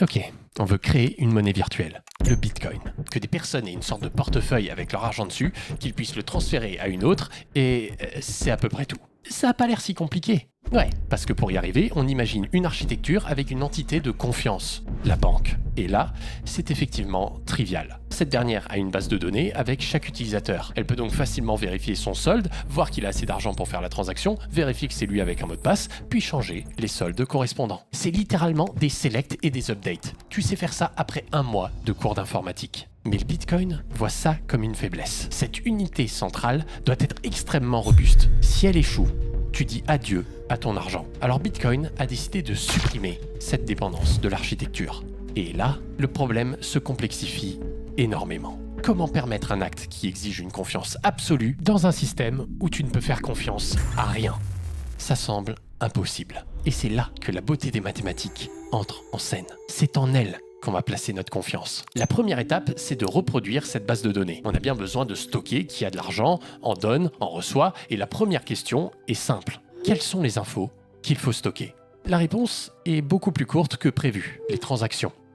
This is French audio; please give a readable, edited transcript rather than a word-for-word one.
Ok, on veut créer une monnaie virtuelle, le Bitcoin. Que des personnes aient une sorte de portefeuille avec leur argent dessus, qu'ils puissent le transférer à une autre, et c'est à peu près tout. Ça a pas l'air si compliqué. Ouais, parce que pour y arriver, on imagine une architecture avec une entité de confiance, la banque. Et là, c'est effectivement trivial. Cette dernière a une base de données avec chaque utilisateur. Elle peut donc facilement vérifier son solde, voir qu'il a assez d'argent pour faire la transaction, vérifier que c'est lui avec un mot de passe, puis changer les soldes correspondants. C'est littéralement des selects et des updates. Tu sais faire ça après 1 mois de cours d'informatique. Mais le Bitcoin voit ça comme une faiblesse. Cette unité centrale doit être extrêmement robuste. Si elle échoue, tu dis adieu à ton argent. Alors Bitcoin a décidé de supprimer cette dépendance de l'architecture. Et là, le problème se complexifie énormément. Comment permettre un acte qui exige une confiance absolue dans un système où tu ne peux faire confiance à rien? Ça semble impossible. Et c'est là que la beauté des mathématiques entre en scène. C'est en elles qu'on va placer notre confiance. La première étape, c'est de reproduire cette base de données. On a bien besoin de stocker qui a de l'argent, en donne, en reçoit, et la première question est simple. Quelles sont les infos qu'il faut stocker? La réponse est beaucoup plus courte que prévu, les transactions.